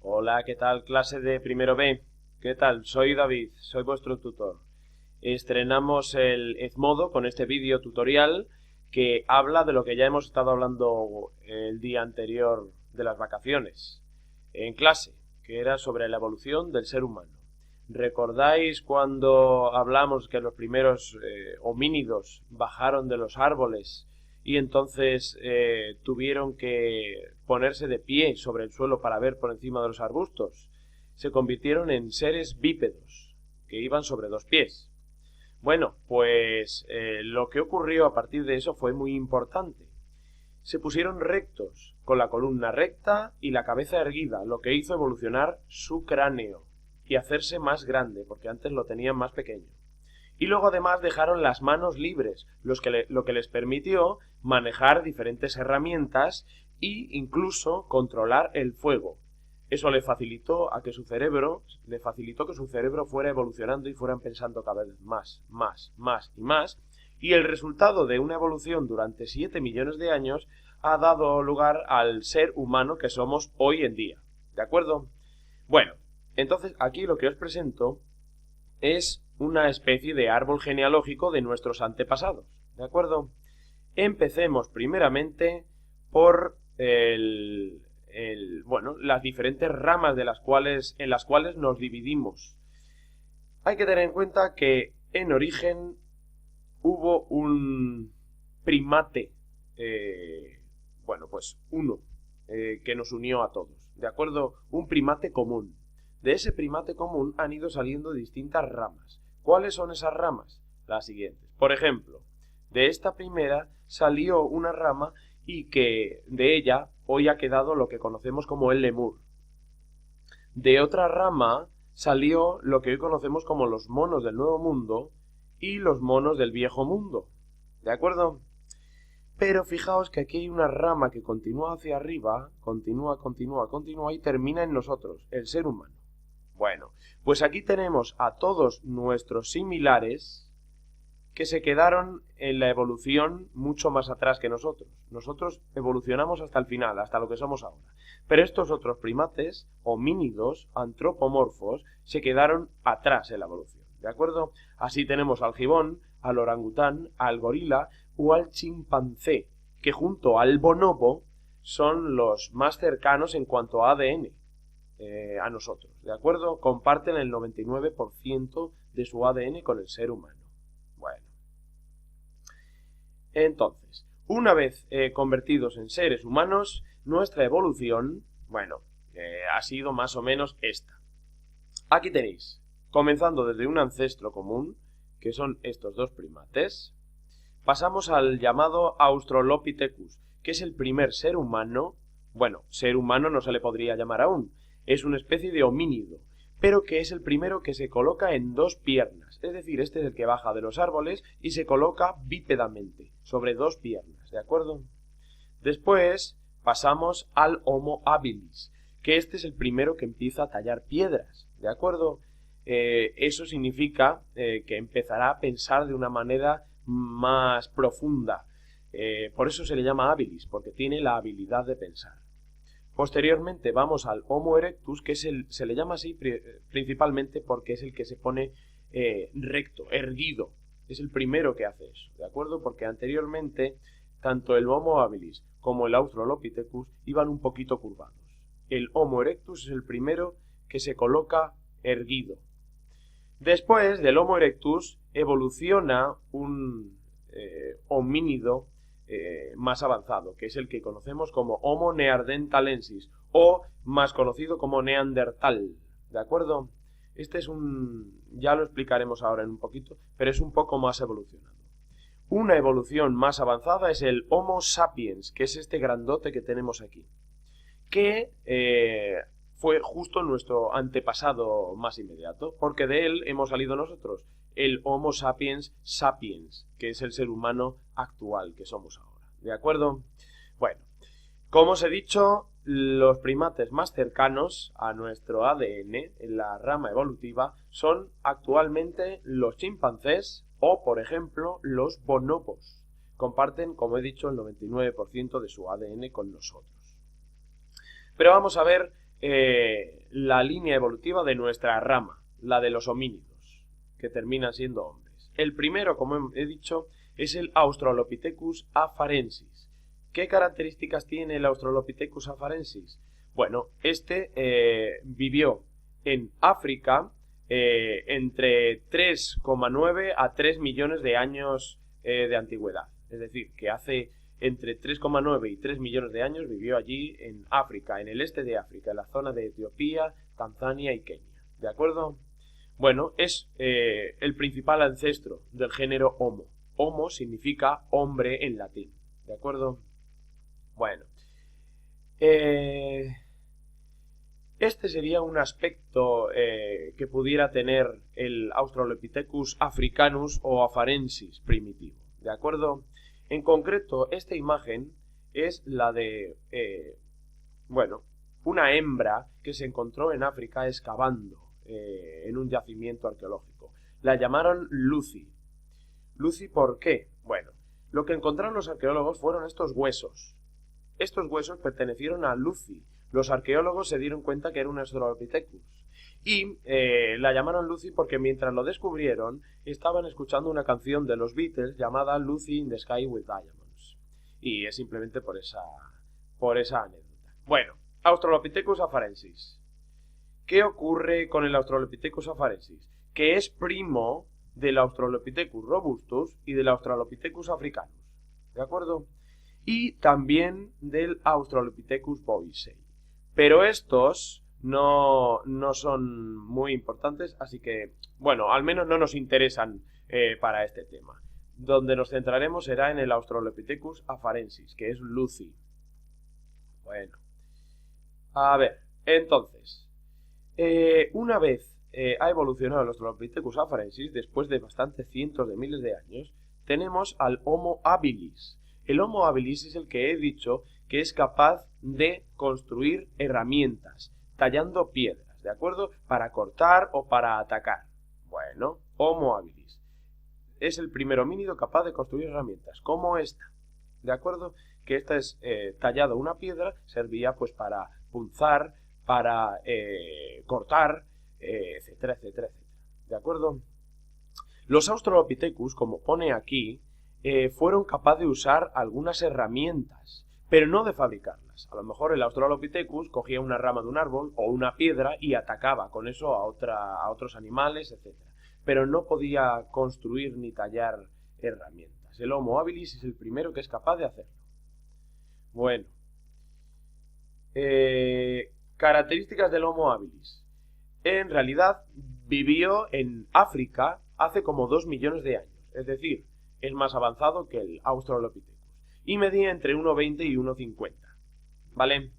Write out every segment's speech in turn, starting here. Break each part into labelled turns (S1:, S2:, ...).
S1: Hola, ¿qué tal, clase de primero B? ¿Qué tal? Soy David, soy vuestro tutor. Estrenamos el Edmodo con este vídeo tutorial que habla de lo que ya hemos estado hablando el día anterior de las vacaciones en clase, que era sobre la evolución del ser humano. ¿Recordáis cuando hablamos que los primeros homínidos bajaron de los árboles y entonces tuvieron que ponerse de pie sobre el suelo para ver por encima de los arbustos? Se convirtieron en seres bípedos, que iban sobre dos pies. Bueno, pues lo que ocurrió a partir de eso fue muy importante. Se pusieron rectos, con la columna recta y la cabeza erguida, lo que hizo evolucionar su cráneo y hacerse más grande, porque antes lo tenían más pequeño. Y luego además dejaron las manos libres, lo que les permitió manejar diferentes herramientas e incluso controlar el fuego. Eso le facilitó que su cerebro fuera evolucionando y fueran pensando cada vez más y más. Y el resultado de una evolución durante 7 millones de años ha dado lugar al ser humano que somos hoy en día. ¿De acuerdo? Bueno, entonces aquí lo que os presento es una especie de árbol genealógico de nuestros antepasados. ¿De acuerdo? Empecemos primeramente por las diferentes ramas en las cuales nos dividimos. Hay que tener en cuenta que en origen hubo un primate, uno, que nos unió a todos, ¿de acuerdo? Un primate común. De ese primate común han ido saliendo distintas ramas. ¿Cuáles son esas ramas? Las siguientes. Por ejemplo, de esta primera salió una rama y que de ella hoy ha quedado lo que conocemos como el lemur. De otra rama salió lo que hoy conocemos como los monos del Nuevo Mundo y los monos del Viejo Mundo. ¿De acuerdo? Pero fijaos que aquí hay una rama que continúa hacia arriba, continúa y termina en nosotros, el ser humano. Bueno, pues aquí tenemos a todos nuestros similares que se quedaron en la evolución mucho más atrás que nosotros. Nosotros evolucionamos hasta el final, hasta lo que somos ahora. Pero estos otros primates, homínidos, antropomorfos, se quedaron atrás en la evolución. ¿De acuerdo? Así tenemos al gibón, al orangután, al gorila o al chimpancé, que junto al bonobo son los más cercanos en cuanto a ADN a nosotros. ¿De acuerdo? Comparten el 99% de su ADN con el ser humano. Bueno. Entonces, una vez convertidos en seres humanos, nuestra evolución, ha sido más o menos esta. Aquí tenéis, comenzando desde un ancestro común, que son estos dos primates, pasamos al llamado Australopithecus, que es el primer ser humano, ser humano no se le podría llamar aún, es una especie de homínido, pero que es el primero que se coloca en dos piernas, es decir, este es el que baja de los árboles y se coloca bípedamente, sobre dos piernas, ¿de acuerdo? Después pasamos al Homo habilis, que este es el primero que empieza a tallar piedras, ¿de acuerdo? Eso significa que empezará a pensar de una manera más profunda, por eso se le llama habilis, porque tiene la habilidad de pensar. Posteriormente vamos al Homo erectus, que se le llama así principalmente porque es el que se pone recto, erguido. Es el primero que hace eso, ¿de acuerdo? Porque anteriormente tanto el Homo habilis como el Australopithecus iban un poquito curvados. El Homo erectus es el primero que se coloca erguido. Después del Homo erectus evoluciona un homínido más avanzado, que es el que conocemos como Homo neanderthalensis o más conocido como Neandertal, ¿de acuerdo? Este es ya lo explicaremos ahora en un poquito, pero es un poco más evolucionado. Una evolución más avanzada es el Homo sapiens, que es este grandote que tenemos aquí, que fue justo nuestro antepasado más inmediato, porque de él hemos salido nosotros, el Homo sapiens sapiens, que es el ser humano actual que somos ahora. ¿De acuerdo? Bueno, como os he dicho, los primates más cercanos a nuestro ADN en la rama evolutiva son actualmente los chimpancés o, por ejemplo, los bonobos. Comparten, como he dicho, el 99% de su ADN con nosotros. Pero vamos a ver la línea evolutiva de nuestra rama, la de los homínidos, que terminan siendo hombres. El primero, como he dicho, es el Australopithecus afarensis. ¿Qué características tiene el Australopithecus afarensis? Bueno, vivió en África entre 3,9 a 3 millones de años de antigüedad. Es decir, que hace entre 3,9 y 3 millones de años vivió allí en África, en el este de África, en la zona de Etiopía, Tanzania y Kenia. ¿De acuerdo? Bueno, es el principal ancestro del género Homo. Homo significa hombre en latín. ¿De acuerdo? Bueno. Este sería un aspecto que pudiera tener el Australopithecus africanus o afarensis primitivo. ¿De acuerdo? En concreto, esta imagen es la de, una hembra que se encontró en África excavando en un yacimiento arqueológico. La llamaron Lucy. ¿Lucy por qué? Bueno, lo que encontraron los arqueólogos fueron estos huesos. Estos huesos pertenecieron a Lucy. Los arqueólogos se dieron cuenta que era un Australopithecus. Y la llamaron Lucy porque mientras lo descubrieron, estaban escuchando una canción de los Beatles llamada Lucy in the Sky with Diamonds. Y es simplemente por esa anécdota. Bueno, Australopithecus afarensis. ¿Qué ocurre con el Australopithecus afarensis? Que es primo del Australopithecus robustus y del Australopithecus africanus. ¿De acuerdo? Y también del Australopithecus boisei. Pero estos no son muy importantes, así que, bueno, al menos no nos interesan para este tema. Donde nos centraremos será en el Australopithecus afarensis, que es Lucy. Bueno, a ver, entonces, una vez ha evolucionado el Australopithecus afarensis, después de bastantes cientos de miles de años, tenemos al Homo habilis. El Homo habilis es el que he dicho que es capaz de construir herramientas, tallando piedras, ¿de acuerdo? Para cortar o para atacar. Bueno, Homo habilis. Es el primer homínido capaz de construir herramientas, como esta, ¿de acuerdo? Que esta es tallado una piedra, servía pues para punzar, para cortar, etcétera, etcétera, etcétera. ¿De acuerdo? Los Australopithecus, como pone aquí, fueron capaces de usar algunas herramientas, pero no de fabricarlas. A lo mejor el Australopithecus cogía una rama de un árbol o una piedra y atacaba con eso a otros animales, etc. Pero no podía construir ni tallar herramientas. El Homo habilis es el primero que es capaz de hacerlo. Bueno. Características del Homo habilis. En realidad vivió en África hace como 2 millones de años. Es decir, es más avanzado que el Australopithecus. Y medía entre 1,20 y 1,50. ¿Vale?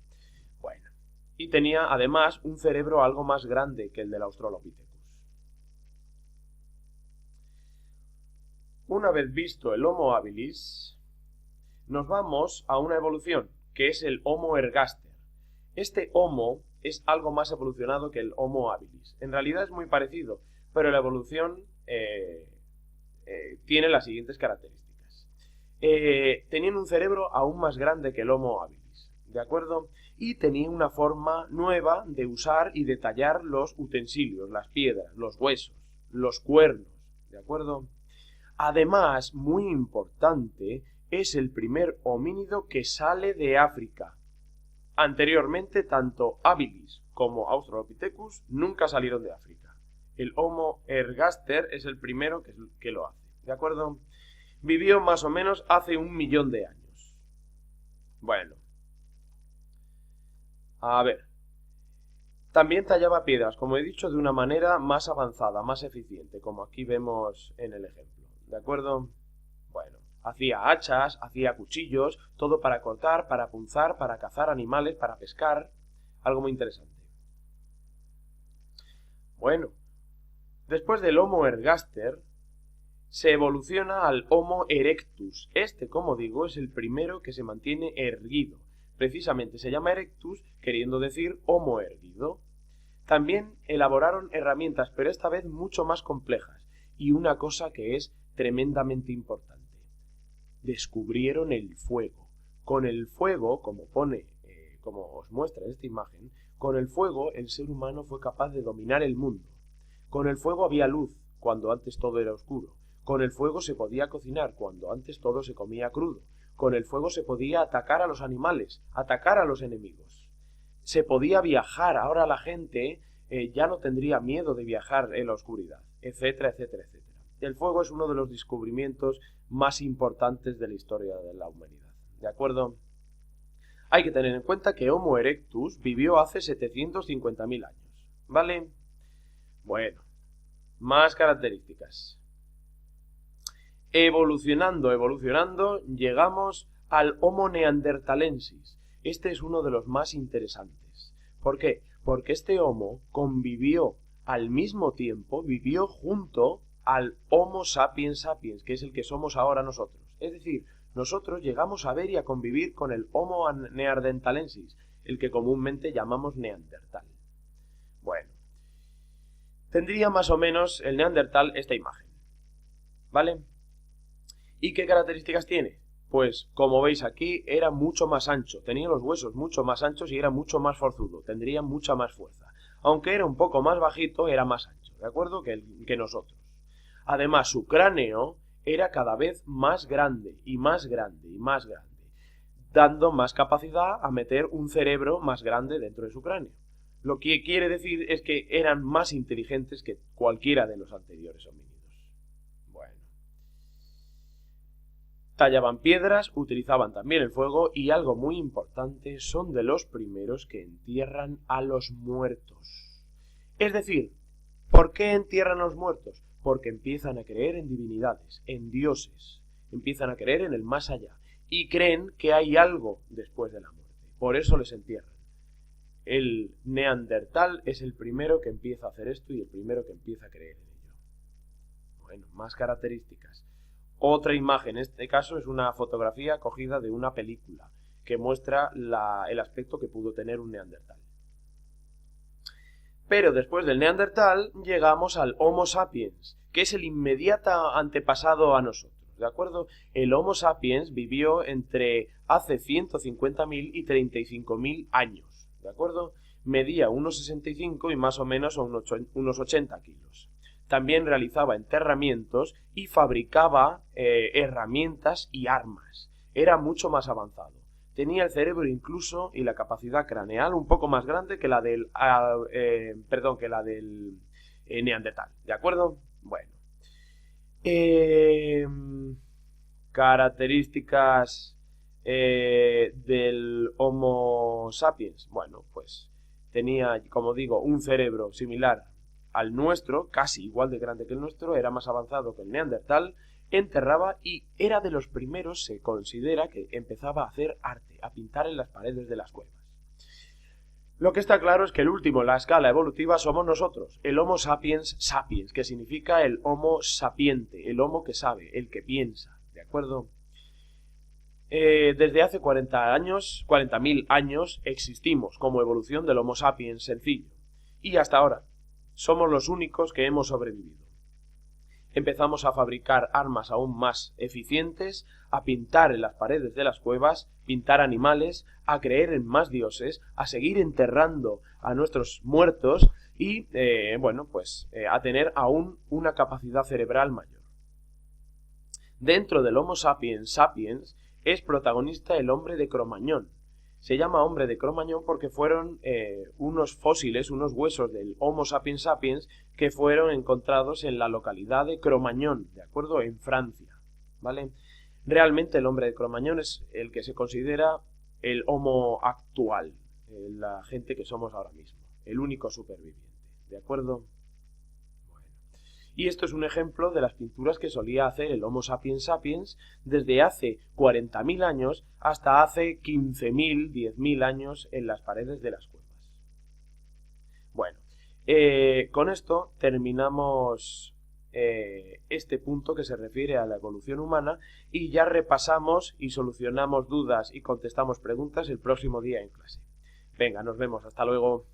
S1: Bueno. Y tenía además un cerebro algo más grande que el del Australopithecus. Una vez visto el Homo habilis, nos vamos a una evolución, que es el Homo ergaster. Este Homo es algo más evolucionado que el Homo habilis. En realidad es muy parecido, pero la evolución tiene las siguientes características. Tenían un cerebro aún más grande que el Homo habilis, ¿de acuerdo? Y tenía una forma nueva de usar y de tallar los utensilios, las piedras, los huesos, los cuernos, ¿de acuerdo? Además, muy importante, es el primer homínido que sale de África. Anteriormente, tanto habilis como Australopithecus nunca salieron de África. El Homo ergaster es el primero que lo hace, ¿de acuerdo? Vivió más o menos hace 1 millón de años. Bueno. A ver. También tallaba piedras, como he dicho, de una manera más avanzada, más eficiente, como aquí vemos en el ejemplo. ¿De acuerdo? Bueno. Hacía hachas, hacía cuchillos, todo para cortar, para punzar, para cazar animales, para pescar. Algo muy interesante. Bueno. Después del Homo ergaster, se evoluciona al Homo erectus. Este, como digo, es el primero que se mantiene erguido. Precisamente se llama erectus, queriendo decir Homo erguido. También elaboraron herramientas, pero esta vez mucho más complejas. Y una cosa que es tremendamente importante. Descubrieron el fuego. Con el fuego, como os muestra esta imagen, Con el fuego el ser humano fue capaz de dominar el mundo. Con el fuego había luz, cuando antes todo era oscuro. Con el fuego se podía cocinar, cuando antes todo se comía crudo. Con el fuego se podía atacar a los animales, atacar a los enemigos. Se podía viajar, ahora la gente ya no tendría miedo de viajar en la oscuridad, etcétera, etcétera, etcétera. El fuego es uno de los descubrimientos más importantes de la historia de la humanidad, ¿de acuerdo? Hay que tener en cuenta que Homo erectus vivió hace 750.000 años, ¿vale? Bueno, más características. Evolucionando, llegamos al Homo neanderthalensis. Este es uno de los más interesantes. ¿Por qué? Porque este Homo convivió al mismo tiempo, vivió junto al Homo sapiens sapiens, que es el que somos ahora nosotros. Es decir, nosotros llegamos a ver y a convivir con el Homo neanderthalensis, el que comúnmente llamamos neandertal. Bueno, tendría más o menos el neandertal esta imagen, ¿vale? ¿Y qué características tiene? Pues, como veis aquí, era mucho más ancho, tenía los huesos mucho más anchos y era mucho más forzudo, tendría mucha más fuerza. Aunque era un poco más bajito, era más ancho, ¿de acuerdo? Que nosotros. Además, su cráneo era cada vez más grande y más grande y más grande, dando más capacidad a meter un cerebro más grande dentro de su cráneo. Lo que quiere decir es que eran más inteligentes que cualquiera de los anteriores homínidos. Bueno. Tallaban piedras, utilizaban también el fuego y algo muy importante, son de los primeros que entierran a los muertos. Es decir, ¿por qué entierran a los muertos? Porque empiezan a creer en divinidades, en dioses, empiezan a creer en el más allá y creen que hay algo después de la muerte. Por eso les entierran. El neandertal es el primero que empieza a hacer esto y el primero que empieza a creer en ello. Bueno, más características. Otra imagen, en este caso es una fotografía cogida de una película que muestra el aspecto que pudo tener un neandertal. Pero después del neandertal llegamos al Homo sapiens, que es el inmediato antepasado a nosotros, ¿de acuerdo? El Homo sapiens vivió entre hace 150.000 y 35.000 años, ¿de acuerdo? Medía 1,65 y más o menos unos 80 kilos. También realizaba enterramientos y fabricaba herramientas y armas. Era mucho más avanzado. Tenía el cerebro incluso y la capacidad craneal un poco más grande que la del neandertal, ¿de acuerdo? Bueno. Características del Homo sapiens. Bueno, pues tenía, como digo, un cerebro similar al nuestro, casi igual de grande que el nuestro, era más avanzado que el neandertal, enterraba y era de los primeros, se considera, que empezaba a hacer arte, a pintar en las paredes de las cuevas. Lo que está claro es que el último en la escala evolutiva somos nosotros, el Homo sapiens sapiens, que significa el Homo sapiente, el Homo que sabe, el que piensa, ¿de acuerdo? Desde hace 40.000 años existimos como evolución del Homo sapiens sencillo, y hasta ahora somos los únicos que hemos sobrevivido. Empezamos a fabricar armas aún más eficientes, a pintar en las paredes de las cuevas, pintar animales, a creer en más dioses, a seguir enterrando a nuestros muertos y, a tener aún una capacidad cerebral mayor. Dentro del Homo sapiens sapiens es protagonista el hombre de Cromañón. Se llama hombre de Cromañón porque fueron unos fósiles, unos huesos del Homo sapiens sapiens que fueron encontrados en la localidad de Cromañón, ¿de acuerdo? En Francia, ¿vale? Realmente el hombre de Cromañón es el que se considera el Homo actual, la gente que somos ahora mismo, el único superviviente, ¿de acuerdo? Y esto es un ejemplo de las pinturas que solía hacer el Homo sapiens sapiens desde hace 40.000 años hasta hace 15.000, 10.000 años en las paredes de las cuevas. Bueno, con esto terminamos este punto que se refiere a la evolución humana y ya repasamos y solucionamos dudas y contestamos preguntas el próximo día en clase. Venga, nos vemos, hasta luego.